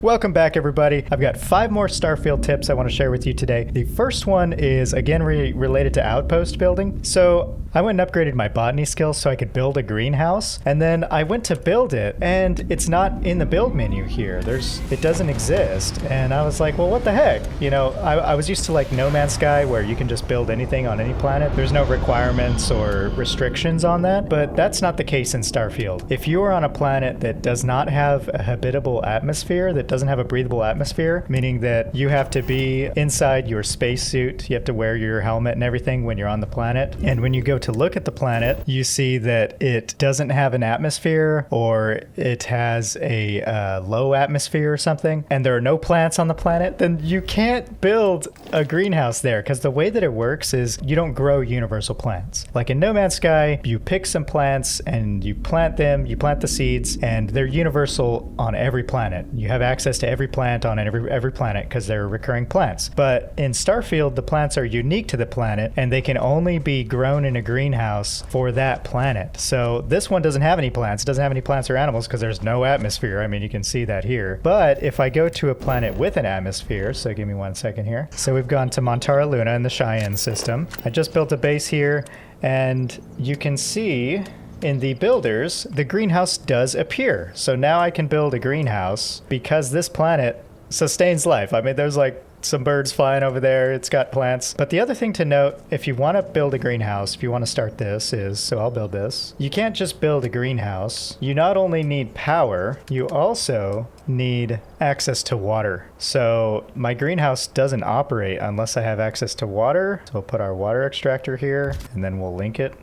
Welcome back, everybody. I've got 5 more Starfield tips I want to share with you today. The first one is, again, related to outpost building. So I went and upgraded my botany skills so I could build a greenhouse. And then I went to build it, and it's not in the build menu here. It doesn't exist. And I was like, well, what the heck? You know, I was used to like No Man's Sky, where you can just build anything on any planet. There's no requirements or restrictions on that, but that's not the case in Starfield. If you are on a planet that does not have a habitable atmosphere, that doesn't have a breathable atmosphere, meaning that you have to be inside your spacesuit, you have to wear your helmet and everything when you're on the planet. And when you go to look at the planet, you see that it doesn't have an atmosphere, or it has a low atmosphere or something, and there are no plants on the planet, then you can't build a greenhouse there, because the way that it works is you don't grow universal plants. Like in No Man's Sky, you pick some plants and you plant them, you plant the seeds, and they're universal on every planet. You have access to every plant on every planet because they're recurring plants. But in Starfield, the plants are unique to the planet, and they can only be grown in a greenhouse for that planet. So this one doesn't have any plants. It doesn't have any plants or animals because there's no atmosphere. I mean, you can see that here. But if I go to a planet with an atmosphere, so give me 1 second here. So we've gone to Montara Luna in the Cheyenne system. I just built a base here, and you can see in the builders, the greenhouse does appear. So now I can build a greenhouse because this planet sustains life. I mean, there's like some birds flying over there. It's got plants. But the other thing to note, if you want to build a greenhouse, if you want to start this is, so I'll build this. You can't just build a greenhouse. You not only need power, you also need access to water. So my greenhouse doesn't operate unless I have access to water. So we'll put our water extractor here, and then we'll link it.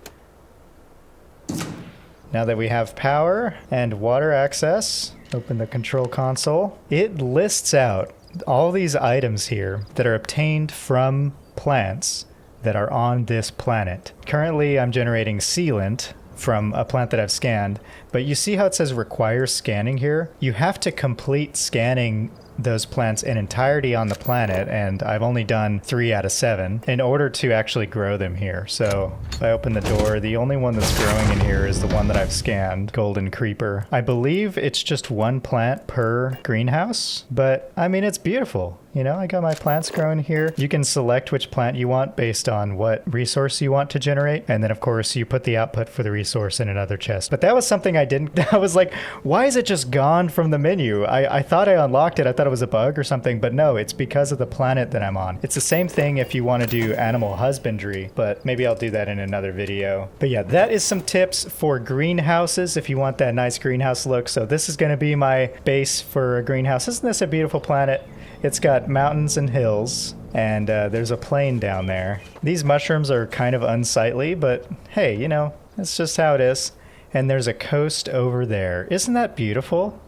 Now that we have power and water access, open the control console. It lists out all these items here that are obtained from plants that are on this planet. Currently, I'm generating sealant from a plant that I've scanned, but you see how it says requires scanning here? You have to complete scanning those plants in entirety on the planet, and I've only done 3 out of 7 in order to actually grow them here. So if I open the door, the only one that's growing in here is the one that I've scanned, Golden Creeper. I believe it's just 1 plant per greenhouse, but I mean, it's beautiful. You know, I got my plants growing here. You can select which plant you want based on what resource you want to generate. And then, of course, you put the output for the resource in another chest. But that was something I didn't... I was like, why is it just gone from the menu? I thought I unlocked it. I thought it was a bug or something. But no, it's because of the planet that I'm on. It's the same thing if you want to do animal husbandry. But maybe I'll do that in another video. But yeah, that is some tips for greenhouses if you want that nice greenhouse look. So this is going to be my base for a greenhouse. Isn't this a beautiful planet? It's got mountains and hills, and there's a plain down there. These mushrooms are kind of unsightly, but hey, you know, that's just how it is. And there's a coast over there. Isn't that beautiful?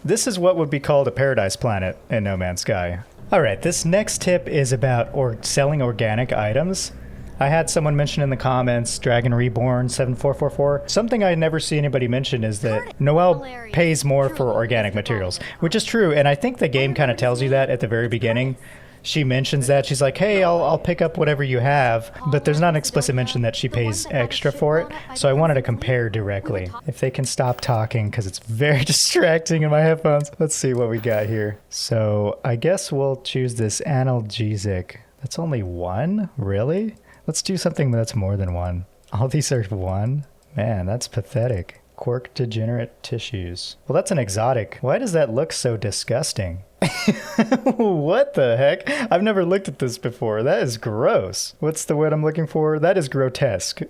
This is what would be called a paradise planet in No Man's Sky. All right, this next tip is about selling organic items. I had someone mention in the comments, Dragon Reborn 7444. Something I never see anybody mention is that Noelle pays more for organic materials, which is true. And I think the game kind of tells you that at the very beginning. She mentions that. She's like, hey, I'll pick up whatever you have. But there's not an explicit mention that she pays extra for it. So I wanted to compare directly. If they can stop talking, because it's very distracting in my headphones. Let's see what we got here. So I guess we'll choose this analgesic. That's only 1? Really? Let's do something that's more than 1. All these are 1? Man, that's pathetic. Quark degenerate tissues. Well, that's an exotic. Why does that look so disgusting? What the heck? I've never looked at this before. That is gross. What's the word I'm looking for? That is grotesque.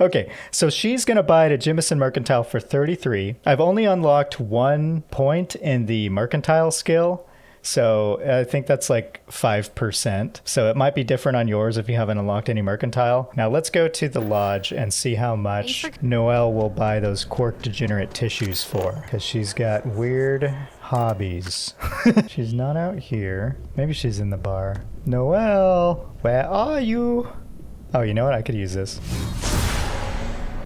Okay, so she's going to buy it at Jimison Mercantile for 33. I've only unlocked 1 point in the mercantile skill. So I think that's like 5%. So it might be different on yours if you haven't unlocked any mercantile. Now let's go to the lodge and see how much Noelle will buy those quark degenerate tissues for. Because she's got weird hobbies. She's not out here. Maybe she's in the bar. Noelle, where are you? Oh, you know what? I could use this.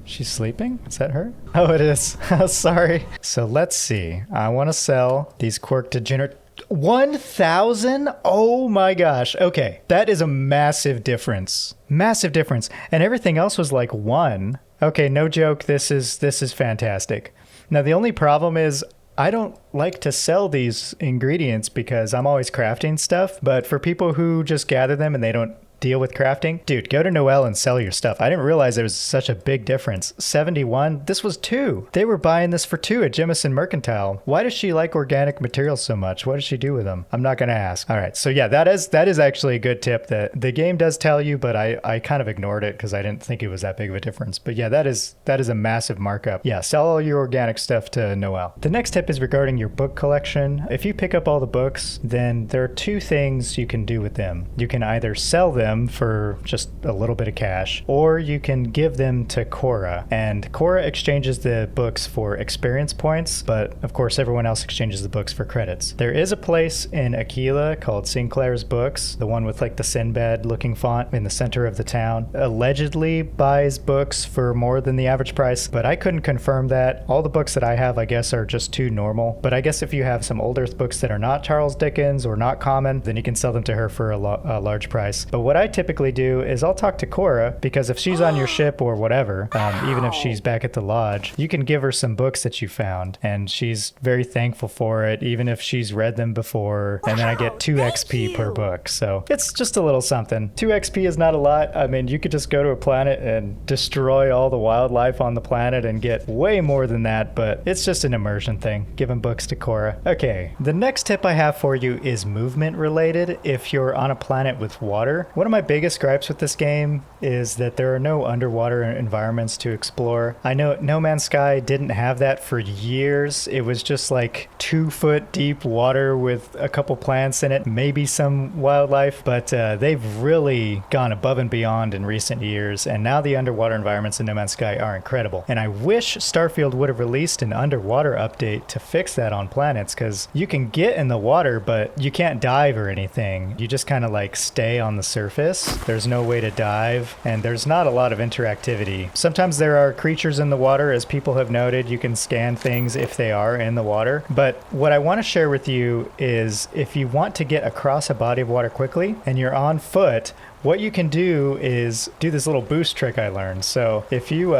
She's sleeping? Is that her? Oh, it is. Sorry. So let's see. I want to sell these quark degenerate 1,000? Oh my gosh. Okay. That is a massive difference. Massive difference. And everything else was like 1. Okay, no joke. This is fantastic. Now, the only problem is I don't like to sell these ingredients because I'm always crafting stuff. But for people who just gather them and they don't deal with crafting, dude, go to Noelle and sell your stuff. I didn't realize there was such a big difference. 71, this was 2. They were buying this for 2 at Jemison Mercantile. Why does she like organic materials so much? What does she do with them? I'm not gonna ask. All right, so yeah, that is actually a good tip that the game does tell you, but I kind of ignored it because I didn't think it was that big of a difference. But yeah, that is a massive markup. Yeah, sell all your organic stuff to Noelle. The next tip is regarding your book collection. If you pick up all the books, then there are 2 things you can do with them. You can either sell them for just a little bit of cash, or you can give them to Cora. And Cora exchanges the books for experience points, but of course everyone else exchanges the books for credits. There is a place in Aquila called Sinclair's Books, the one with like the Sinbad looking font in the center of the town. Allegedly buys books for more than the average price, but I couldn't confirm that. All the books that I have, I guess, are just too normal. But I guess if you have some older books that are not Charles Dickens or not common, then you can sell them to her for a large price. But what I typically do is I'll talk to Cora, because if she's on your ship or whatever, even if she's back at the lodge, you can give her some books that you found, and she's very thankful for it, even if she's read them before. And then I get 2 XP per book. So it's just a little something. 2 XP is not a lot. I mean, you could just go to a planet and destroy all the wildlife on the planet and get way more than that, but it's just an immersion thing, giving books to Cora. Okay, the next tip I have for you is movement related. If you're on a planet with water, one of my biggest gripes with this game is that there are no underwater environments to explore. I know No Man's Sky didn't have that for years. It was just like 2-foot deep water with a couple plants in it, maybe some wildlife, but they've really gone above and beyond in recent years, and now the underwater environments in No Man's Sky are incredible. And I wish Starfield would have released an underwater update to fix that on planets, because you can get in the water, but you can't dive or anything. You just kind of like stay on the surface. There's no way to dive, and there's not a lot of interactivity. Sometimes there are creatures in the water, as people have noted. You can scan things if they are in the water. But what I want to share with you is if you want to get across a body of water quickly and you're on foot, what you can do is do this little boost trick I learned. So if you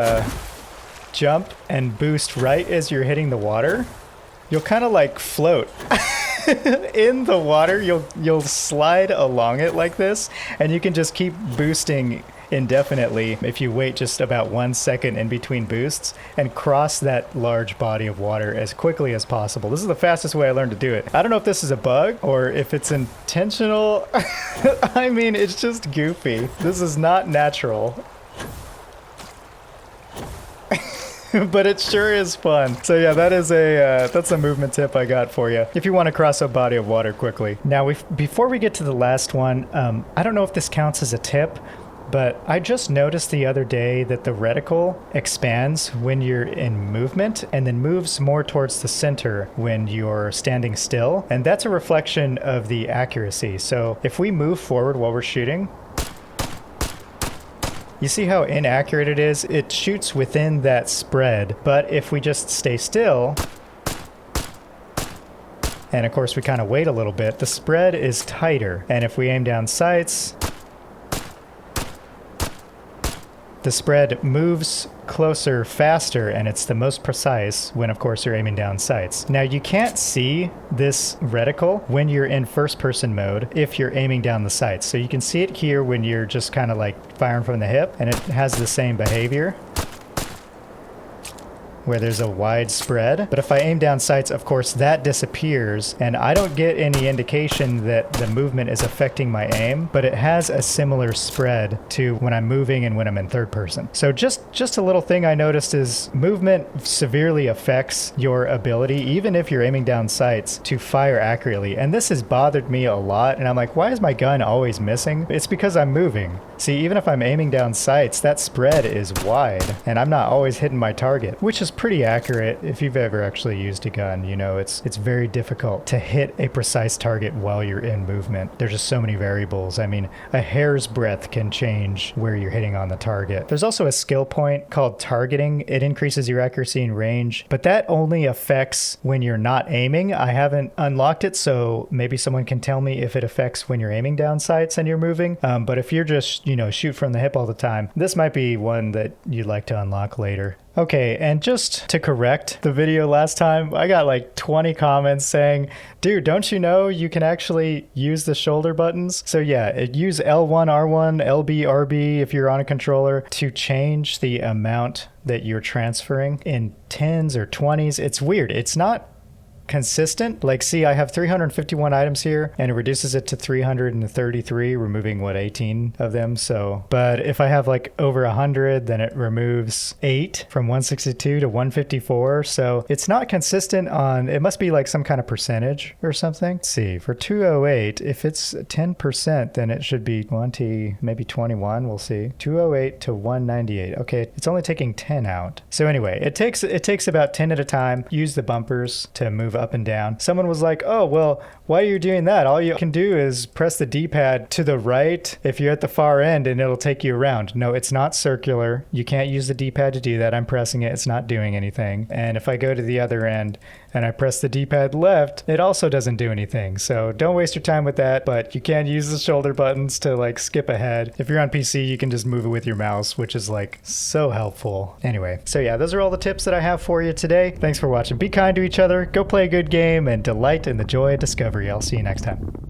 jump and boost right as you're hitting the water, you'll kind of like float in the water. You'll slide along it like this, and you can just keep boosting indefinitely if you wait just about 1 second in between boosts and cross that large body of water as quickly as possible. This is the fastest way I learned to do it. I don't know if this is a bug or if it's intentional. I mean, it's just goofy. This is not natural. But it sure is fun. So yeah, that's a movement tip I got for you if you want to cross a body of water quickly. Now, before we get to the last one, I don't know if this counts as a tip, but I just noticed the other day that the reticle expands when you're in movement and then moves more towards the center when you're standing still. And that's a reflection of the accuracy. So if we move forward while we're shooting, you see how inaccurate it is? It shoots within that spread, but if we just stay still, and of course we kind of wait a little bit, the spread is tighter. And if we aim down sights, the spread moves closer faster, and it's the most precise when, of course, you're aiming down sights. Now, you can't see this reticle when you're in first-person mode if you're aiming down the sights. So you can see it here when you're just kind of like firing from the hip, and it has the same behavior where there's a wide spread. But if I aim down sights, of course, that disappears, and I don't get any indication that the movement is affecting my aim, but it has a similar spread to when I'm moving and when I'm in third person. So just a little thing I noticed is movement severely affects your ability, even if you're aiming down sights, to fire accurately. And this has bothered me a lot, and I'm like, why is my gun always missing? It's because I'm moving. See, even if I'm aiming down sights, that spread is wide, and I'm not always hitting my target, which is pretty accurate. If you've ever actually used a gun, you know it's very difficult to hit a precise target while you're in movement. There's just so many variables. I mean, a hair's breadth can change where you're hitting on the target. There's also a skill point called targeting. It increases your accuracy and range, but that only affects when you're not aiming. I haven't unlocked it, so maybe someone can tell me if it affects when you're aiming down sights and you're moving. But if you're just, shoot from the hip all the time, this might be one that you'd like to unlock later. Okay, and just to correct the video last time, I got like 20 comments saying, dude, don't you know you can actually use the shoulder buttons? So yeah, use L1, R1, LB, RB if you're on a controller to change the amount that you're transferring in 10s or 20s. It's weird. It's not consistent. Like, see, I have 351 items here and it reduces it to 333, removing what, 18 of them. So, but if I have like over 100, then it removes 8 from 162 to 154. So it's not consistent on, it must be like some kind of percentage or something. Let's see, for 208, if it's 10%, then it should be 20, maybe 21. We'll see. 208 to 198. Okay, it's only taking 10 out. So anyway, it takes about 10 at a time. Use the bumpers to move up and down. Someone was like, oh, well, why are you doing that? All you can do is press the D-pad to the right if you're at the far end and it'll take you around. No, it's not circular. You can't use the D-pad to do that. I'm pressing it. It's not doing anything. And if I go to the other end and I press the D-pad left, it also doesn't do anything. So don't waste your time with that, but you can use the shoulder buttons to like skip ahead. If you're on PC, you can just move it with your mouse, which is like so helpful. Anyway, so yeah, those are all the tips that I have for you today. Thanks for watching. Be kind to each other. Go play a good game and delight in the joy of discovery. I'll see you next time.